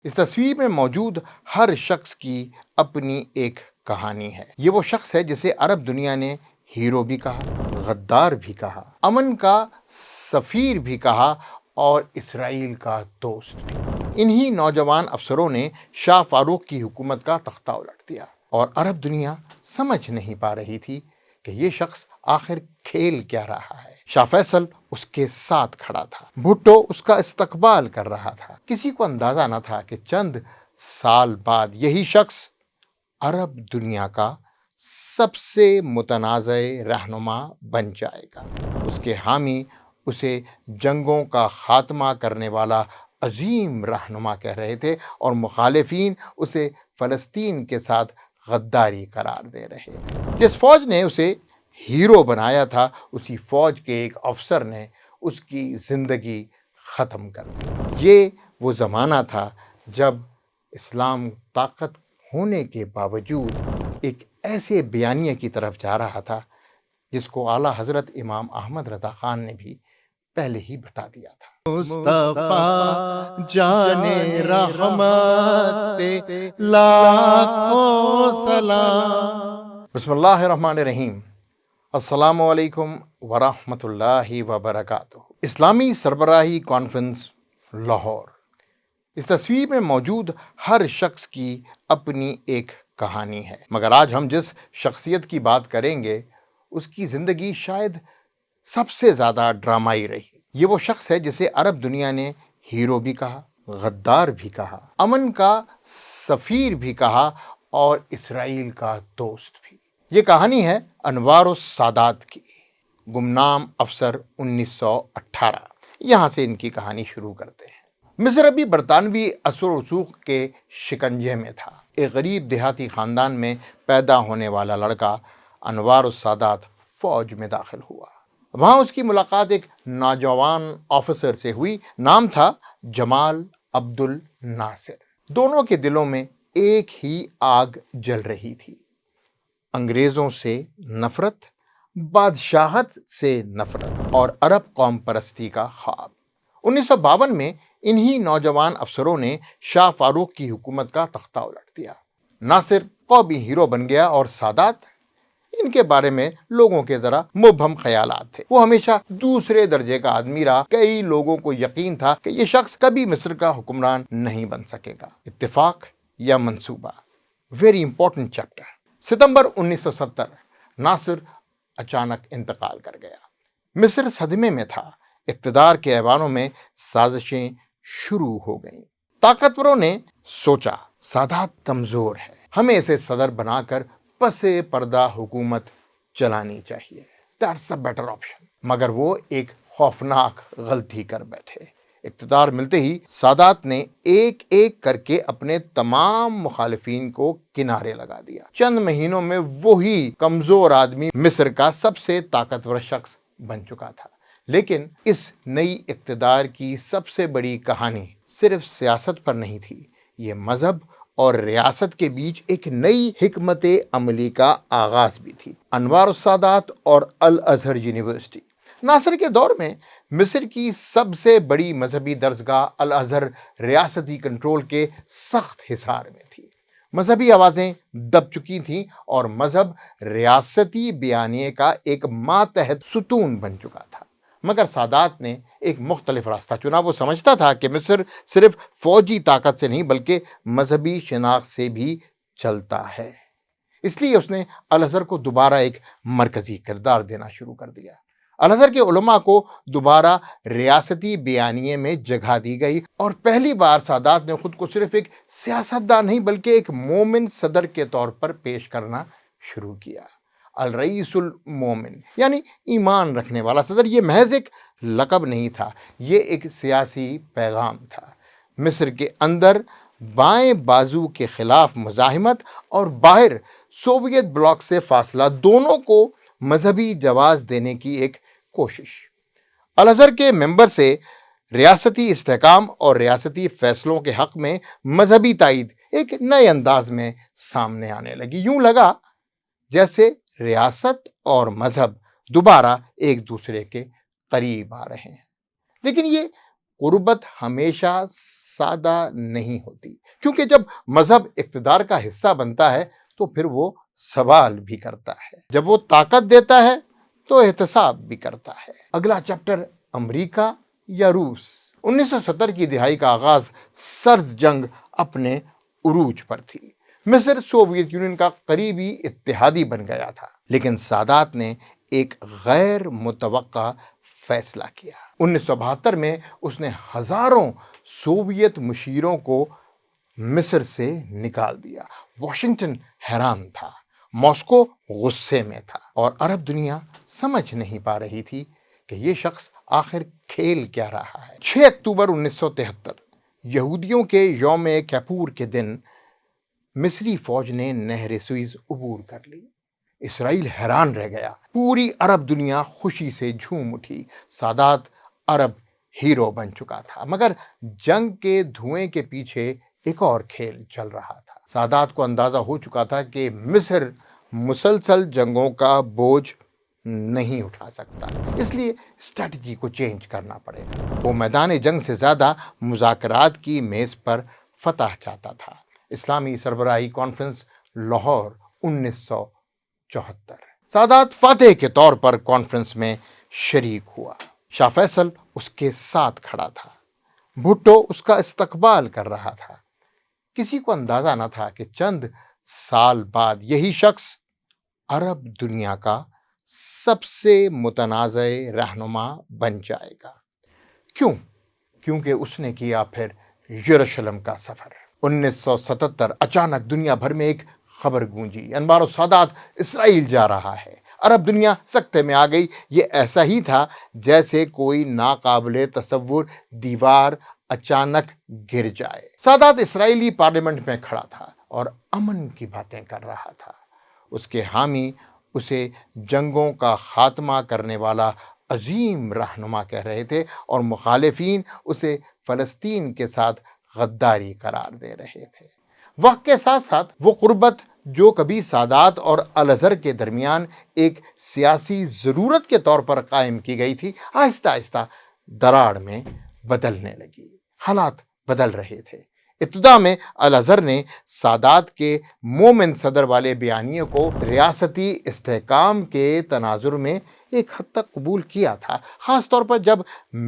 اس تصویر میں موجود ہر شخص کی اپنی ایک کہانی ہے۔ یہ وہ شخص ہے جسے عرب دنیا نے ہیرو بھی کہا، غدار بھی کہا، امن کا سفیر بھی کہا اور اسرائیل کا دوست بھی۔ انہی نوجوان افسروں نے شاہ فاروق کی حکومت کا تختہ الٹ دیا اور عرب دنیا سمجھ نہیں پا رہی تھی کہ یہ شخص آخر کھیل کیا رہا ہے۔ شاہ فیصل اس کے ساتھ کھڑا تھا، بھٹو اس کا استقبال کر رہا تھا۔ کسی کو اندازہ نہ تھا کہ چند سال بعد یہی شخص عرب دنیا کا سب سے متنازع رہنما بن جائے گا۔ اس کے حامی اسے جنگوں کا خاتمہ کرنے والا عظیم رہنما کہہ رہے تھے اور مخالفین اسے فلسطین کے ساتھ غداری قرار دے رہے تھے۔ جس فوج نے اسے ہیرو بنایا تھا، اسی فوج کے ایک افسر نے اس کی زندگی ختم کر دی۔ یہ وہ زمانہ تھا جب اسلام طاقت ہونے کے باوجود ایک ایسے بیانیے کی طرف جا رہا تھا جس کو اعلیٰ حضرت امام احمد رضا خان نے بھی پہلے ہی بتا دیا تھا۔ مصطفیٰ جان رحمت پہ لاکھوں سلام۔ بسم اللہ الرحمن الرحیم۔ السلام علیکم ورحمۃ اللہ وبرکاتہ۔ اسلامی سربراہی کانفرنس لاہور۔ اس تصویر میں موجود ہر شخص کی اپنی ایک کہانی ہے، مگر آج ہم جس شخصیت کی بات کریں گے اس کی زندگی شاید سب سے زیادہ ڈرامائی رہی۔ یہ وہ شخص ہے جسے عرب دنیا نے ہیرو بھی کہا، غدار بھی کہا، امن کا سفیر بھی کہا اور اسرائیل کا دوست بھی۔ یہ کہانی ہے انوار السادات کی، گمنام افسر 1918۔ یہاں سے ان کی کہانی شروع کرتے ہیں۔ مصر ابھی برطانوی اثر و رسوخ کے شکنجے میں تھا۔ ایک غریب دیہاتی خاندان میں پیدا ہونے والا لڑکا انوار السادات فوج میں داخل ہوا۔ وہاں اس کی ملاقات ایک نوجوان آفیسر سے ہوئی، نام تھا جمال عبد الناصر۔ دونوں کے دلوں میں ایک ہی آگ جل رہی تھی، انگریزوں سے نفرت، بادشاہت سے نفرت اور عرب قوم پرستی کا خواب۔ 1952 میں انہی نوجوان افسروں نے شاہ فاروق کی حکومت کا تختہ الٹ دیا۔ ناصر قومی ہیرو بن گیا اور سادات، ان کے بارے میں لوگوں کے ذرا مبہم خیالات تھے۔ وہ ہمیشہ دوسرے درجے کا آدمی رہا۔ کئی لوگوں کو یقین تھا کہ یہ شخص کبھی مصر کا حکمران نہیں بن سکے گا۔ اتفاق یا منصوبہ؟ Very important chapter. ستمبر 1970 ناصر اچانک انتقال کر گیا۔ مصر صدمے میں تھا۔ اقتدار کے ایوانوں میں سازشیں شروع ہو گئیں۔ طاقتوروں نے سوچا سادات کمزور ہے، ہمیں اسے صدر بنا کر پس پردہ حکومت چلانی چاہیے۔ That's a better option. مگر وہ ایک خوفناک غلطی کر بیٹھے۔ اقتدار ملتے ہی سادات نے ایک ایک کر کے اپنے تمام مخالفین کو کنارے لگا دیا۔ چند مہینوں میں وہی کمزور آدمی مصر کا سب سے طاقتور شخص بن چکا تھا۔ لیکن اس نئی اقتدار کی سب سے بڑی کہانی صرف سیاست پر نہیں تھی، یہ مذہب اور ریاست کے بیچ ایک نئی حکمت عملی کا آغاز بھی تھی۔ انوار السادات اور الازہر یونیورسٹی۔ ناصر کے دور میں مصر کی سب سے بڑی مذہبی درسگاہ الازہر ریاستی کنٹرول کے سخت حصار میں تھی۔ مذہبی آوازیں دب چکی تھیں اور مذہب ریاستی بیانیے کا ایک ماتحت ستون بن چکا تھا۔ مگر سادات نے ایک مختلف راستہ چنا۔ وہ سمجھتا تھا کہ مصر صرف فوجی طاقت سے نہیں بلکہ مذہبی شناخت سے بھی چلتا ہے۔ اس لیے اس نے الازہر کو دوبارہ ایک مرکزی کردار دینا شروع کر دیا۔ الازہر کے علماء کو دوبارہ ریاستی بیانیے میں جگہ دی گئی اور پہلی بار سادات نے خود کو صرف ایک سیاستدان نہیں بلکہ ایک مومن صدر کے طور پر پیش کرنا شروع کیا۔ الرئیس المومن یعنی ایمان رکھنے والا صدر، یہ محض ایک لقب نہیں تھا، یہ ایک سیاسی پیغام تھا۔ مصر کے اندر بائیں بازو کے خلاف مزاحمت اور باہر سوویت بلاک سے فاصلہ، دونوں کو مذہبی جواز دینے کی ایک کوشش۔ الازہر کے ممبر سے ریاستی استحکام اور ریاستی فیصلوں کے حق میں مذہبی تائید ایک نئے انداز میں سامنے آنے لگی۔ یوں لگا جیسے ریاست اور مذہب دوبارہ ایک دوسرے کے قریب آ رہے ہیں۔ لیکن یہ قربت ہمیشہ سادہ نہیں ہوتی، کیونکہ جب مذہب اقتدار کا حصہ بنتا ہے تو پھر وہ سوال بھی کرتا ہے، جب وہ طاقت دیتا ہے تو احتساب بھی کرتا ہے۔ اگلا چیپٹر امریکہ یا روس۔ 1970 کی دہائی کا آغاز سرد جنگ اپنے عروج پر تھی۔ مصر سوویت یونین کا قریبی اتحادی بن گیا تھا، لیکن سادات نے ایک غیر متوقع فیصلہ کیا۔ 1972 میں اس نے ہزاروں سوویت مشیروں کو مصر سے نکال دیا۔ واشنگٹن حیران تھا، ماسکو غصے میں تھا، اور عرب دنیا سمجھ نہیں پا رہی تھی کہ یہ شخص آخر کھیل کیا رہا ہے۔ 6 اکتوبر 1973 یہودیوں کے یوم کیپور کے دن مصری فوج نے نہر سوئز عبور کر لی۔ اسرائیل حیران رہ گیا، پوری عرب دنیا خوشی سے جھوم اٹھی۔ سادات عرب ہیرو بن چکا تھا، مگر جنگ کے دھوئیں کے پیچھے ایک اور کھیل چل رہا تھا۔ سادات کو اندازہ ہو چکا تھا کہ مصر مسلسل جنگوں کا بوجھ نہیں اٹھا سکتا، اس لیے اسٹریٹجی کو چینج کرنا پڑے گا۔ وہ میدان جنگ سے زیادہ مذاکرات کی میز پر فتح چاہتا تھا۔ اسلامی سربراہی کانفرنس لاہور 1974۔ سادات فاتح کے طور پر کانفرنس میں شریک ہوا۔ شاہ فیصل اس کے ساتھ کھڑا تھا، بھٹو اس کا استقبال کر رہا تھا۔ کسی کو اندازہ نہ تھا کہ چند سال بعد یہی شخص عرب دنیا کا سب سے متنازع رہنما بن جائے گا۔ کیوں؟ کیونکہ اس نے کیا پھر یروشلم کا سفر۔ 1977 اچانک دنیا بھر میں ایک خبر گونجی، انوار السادات اسرائیل جا رہا ہے۔ عرب دنیا سکتے میں آ گئی۔ یہ ایسا ہی تھا جیسے کوئی ناقابل تصور دیوار اچانک گر جائے۔ سادات اسرائیلی پارلیمنٹ میں کھڑا تھا اور امن کی باتیں کر رہا تھا۔ اس کے حامی اسے جنگوں کا خاتمہ کرنے والا عظیم رہنما کہہ رہے تھے، اور مخالفین اسے فلسطین کے ساتھ غداری قرار دے رہے تھے۔ وقت کے ساتھ ساتھ وہ قربت جو کبھی سادات اور الازہر کے درمیان ایک سیاسی ضرورت کے طور پر قائم کی گئی تھی، آہستہ آہستہ دراڑ میں بدلنے لگی۔ حالات بدل رہے تھے۔ ابتدا میں الازہر نے سادات کے مومن صدر والے بیانیے کو ریاستی استحکام کے تناظر میں ایک حد تک قبول کیا تھا، خاص طور پر جب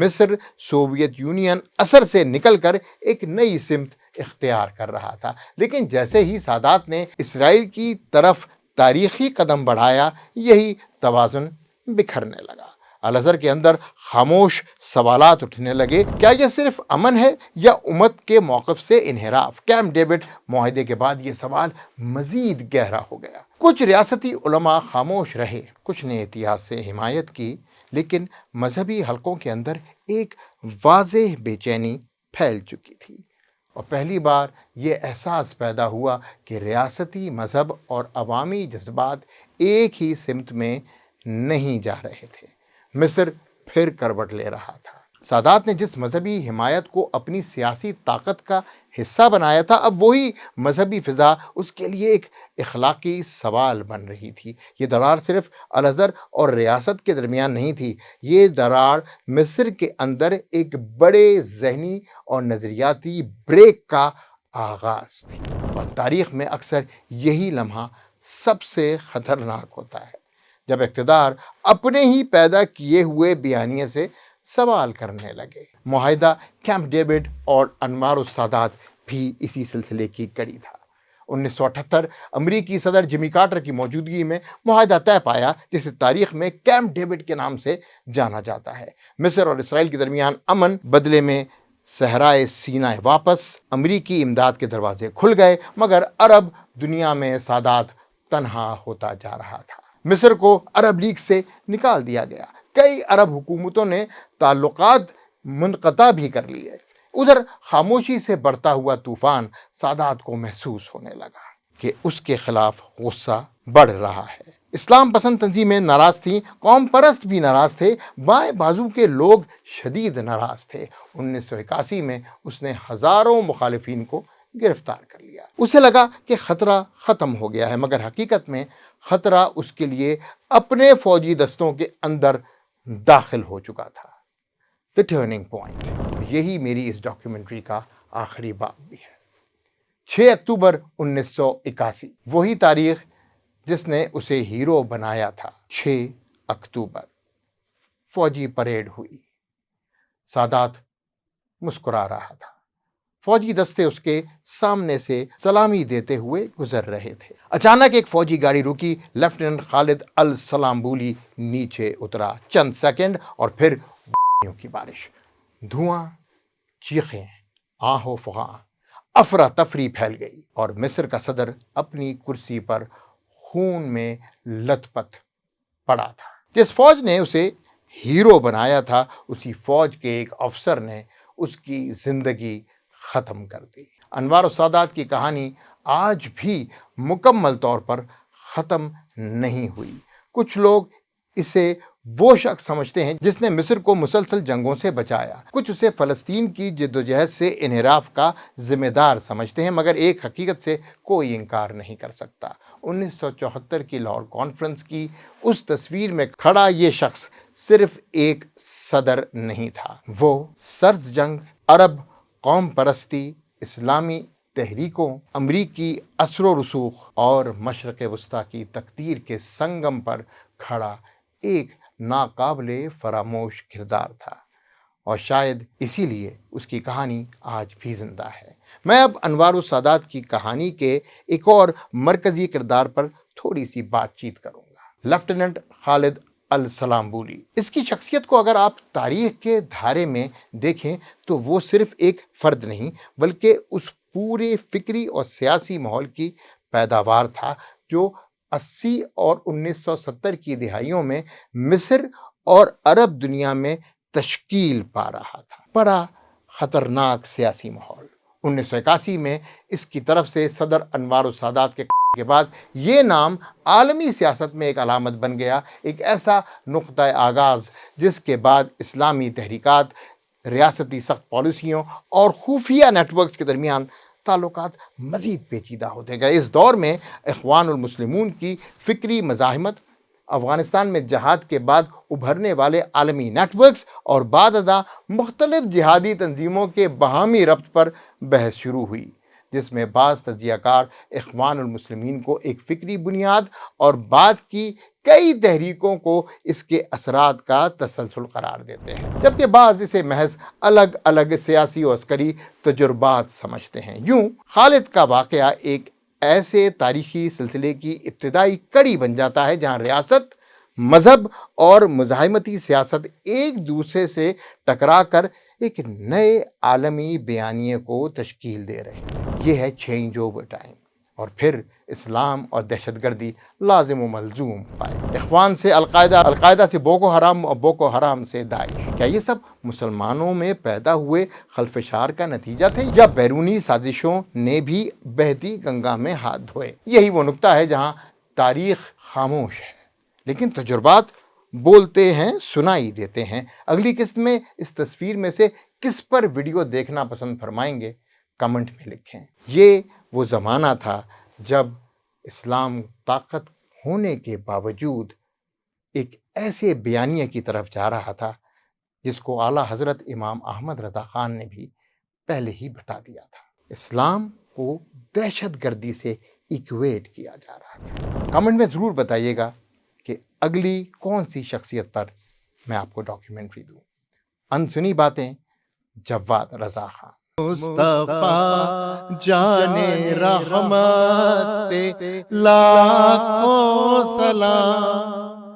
مصر سوویت یونین اثر سے نکل کر ایک نئی سمت اختیار کر رہا تھا۔ لیکن جیسے ہی سادات نے اسرائیل کی طرف تاریخی قدم بڑھایا، یہی توازن بکھرنے لگا۔ الازہر کے اندر خاموش سوالات اٹھنے لگے، کیا یہ صرف امن ہے یا امت کے موقف سے انحراف؟ کیمپ ڈیوڈ معاہدے کے بعد یہ سوال مزید گہرا ہو گیا۔ کچھ ریاستی علماء خاموش رہے، کچھ نے اتحاد سے حمایت کی، لیکن مذہبی حلقوں کے اندر ایک واضح بے چینی پھیل چکی تھی، اور پہلی بار یہ احساس پیدا ہوا کہ ریاستی مذہب اور عوامی جذبات ایک ہی سمت میں نہیں جا رہے تھے۔ مصر پھر کروٹ لے رہا تھا۔ سادات نے جس مذہبی حمایت کو اپنی سیاسی طاقت کا حصہ بنایا تھا، اب وہی مذہبی فضا اس کے لیے ایک اخلاقی سوال بن رہی تھی۔ یہ دراڑ صرف الازہر اور ریاست کے درمیان نہیں تھی، یہ دراڑ مصر کے اندر ایک بڑے ذہنی اور نظریاتی بریک کا آغاز تھی، اور تاریخ میں اکثر یہی لمحہ سب سے خطرناک ہوتا ہے، جب اقتدار اپنے ہی پیدا کیے ہوئے بیانیے سے سوال کرنے لگے۔ معاہدہ کیمپ ڈیوڈ اور انوار السادات بھی اسی سلسلے کی کڑی تھا۔ 1978 امریکی صدر جمی کارٹر کی موجودگی میں معاہدہ طے پایا، جسے تاریخ میں کیمپ ڈیوڈ کے نام سے جانا جاتا ہے۔ مصر اور اسرائیل کے درمیان امن، بدلے میں صحرائے سینائے واپس، امریکی امداد کے دروازے کھل گئے، مگر عرب دنیا میں سادات تنہا ہوتا جا رہا تھا۔ مصر کو عرب لیگ سے نکال دیا گیا، کئی عرب حکومتوں نے تعلقات منقطع بھی کر لیے۔ ادھر خاموشی سے بڑھتا ہوا طوفان سادات کو محسوس ہونے لگا کہ اس کے خلاف غصہ بڑھ رہا ہے۔ اسلام پسند تنظیمیں ناراض تھیں، قوم پرست بھی ناراض تھے، بائیں بازو کے لوگ شدید ناراض تھے۔ 1981 میں اس نے ہزاروں مخالفین کو گرفتار کر لیا۔ اسے لگا کہ خطرہ ختم ہو گیا ہے، مگر حقیقت میں خطرہ اس کے لیے اپنے فوجی دستوں کے اندر داخل ہو چکا تھا۔ دا ٹرننگ پوائنٹ۔ یہی میری اس ڈاکیومنٹری کا آخری باب بھی ہے۔ 6 اکتوبر 1981، وہی تاریخ جس نے اسے ہیرو بنایا تھا۔ 6 اکتوبر فوجی پریڈ ہوئی، سادات مسکرا رہا تھا، فوجی دستے اس کے سامنے سے سلامی دیتے ہوئے گزر رہے تھے۔ اچانک ایک فوجی گاڑی رکی، لیفٹیننٹ خالد السلامبولی نیچے اترا، چند سیکنڈ اور پھر کی بارش، دھواں، چیخیں، آہ و فغاں، افراتفری پھیل گئی اور مصر کا صدر اپنی کرسی پر خون میں لت پت پڑا تھا۔ جس فوج نے اسے ہیرو بنایا تھا، اسی فوج کے ایک افسر نے اس کی زندگی ختم کر دی۔ انوار السادات کی کہانی آج بھی مکمل طور پر ختم نہیں ہوئی۔ کچھ لوگ اسے وہ شخص سمجھتے ہیں جس نے مصر کو مسلسل جنگوں سے بچایا، کچھ اسے فلسطین کی جدوجہد سے انحراف کا ذمہ دار سمجھتے ہیں، مگر ایک حقیقت سے کوئی انکار نہیں کر سکتا۔ 1974 کی لاہور کانفرنس کی اس تصویر میں کھڑا یہ شخص صرف ایک صدر نہیں تھا، وہ سرد جنگ، عرب قوم پرستی، اسلامی تحریکوں، امریکی اثر و رسوخ اور مشرق وسطیٰ کی تقدیر کے سنگم پر کھڑا ایک ناقابل فراموش کردار تھا، اور شاید اسی لیے اس کی کہانی آج بھی زندہ ہے۔ میں اب انوار السادات کی کہانی کے ایک اور مرکزی کردار پر تھوڑی سی بات چیت کروں گا، لیفٹیننٹ خالد السلامبولی۔ اس کی شخصیت کو اگر آپ تاریخ کے دھارے میں دیکھیں تو وہ صرف ایک فرد نہیں بلکہ اس پورے فکری اور سیاسی ماحول کی پیداوار تھا جو 80 اور 1970 کی دہائیوں میں مصر اور عرب دنیا میں تشکیل پا رہا تھا۔ بڑا خطرناک سیاسی ماحول۔ 1981 میں اس کی طرف سے صدر انوار السادات کے بعد یہ نام عالمی سیاست میں ایک علامت بن گیا، ایک ایسا نقطۂ آغاز جس کے بعد اسلامی تحریکات، ریاستی سخت پالیسیوں اور خفیہ نیٹ ورکس کے درمیان تعلقات مزید پیچیدہ ہوتے گئے۔ اس دور میں اخوان المسلمون کی فکری مزاحمت، افغانستان میں جہاد کے بعد ابھرنے والے عالمی نیٹ ورکس اور بعد ازاں مختلف جہادی تنظیموں کے باہمی ربط پر بحث شروع ہوئی، جس میں بعض تجزیہ کار اخوان المسلمین کو ایک فکری بنیاد اور بعد کی کئی تحریکوں کو اس کے اثرات کا تسلسل قرار دیتے ہیں، جبکہ بعض اسے محض الگ الگ سیاسی و عسکری تجربات سمجھتے ہیں۔ یوں خالد کا واقعہ ایک ایسے تاریخی سلسلے کی ابتدائی کڑی بن جاتا ہے جہاں ریاست، مذہب اور مزاحمتی سیاست ایک دوسرے سے ٹکرا کر ایک نئے عالمی بیانیے کو تشکیل دے رہے ہیں۔ یہ ہے چینج اوور ٹائم، اور پھر اسلام اور دہشت گردی لازم و ملزوم پائے۔ اخوان سے القاعدہ، القاعدہ سے بوکو حرام اور بوکو حرام سے داعش۔ کیا یہ سب مسلمانوں میں پیدا ہوئے خلفشار کا نتیجہ تھے، یا بیرونی سازشوں نے بھی بہتی گنگا میں ہاتھ دھوئے؟ یہی وہ نقطہ ہے جہاں تاریخ خاموش ہے لیکن تجربات بولتے ہیں، سنائی دیتے ہیں۔ اگلی قسط میں اس تصویر میں سے کس پر ویڈیو دیکھنا پسند فرمائیں گے؟ کمنٹ میں لکھیں۔ یہ وہ زمانہ تھا جب اسلام طاقت ہونے کے باوجود ایک ایسے بیانیے کی طرف جا رہا تھا جس کو اعلیٰ حضرت امام احمد رضا خان نے بھی پہلے ہی بتا دیا تھا۔ اسلام کو دہشت گردی سے ایکویٹ کیا جا رہا تھا۔ کمنٹ میں ضرور بتائیے گا کہ اگلی کون سی شخصیت پر میں آپ کو ڈاکیومنٹری دوں۔ انسنی باتیں، جواد رضا خان۔ مصطفیٰ جان رحمت پہ لاکھوں سلام۔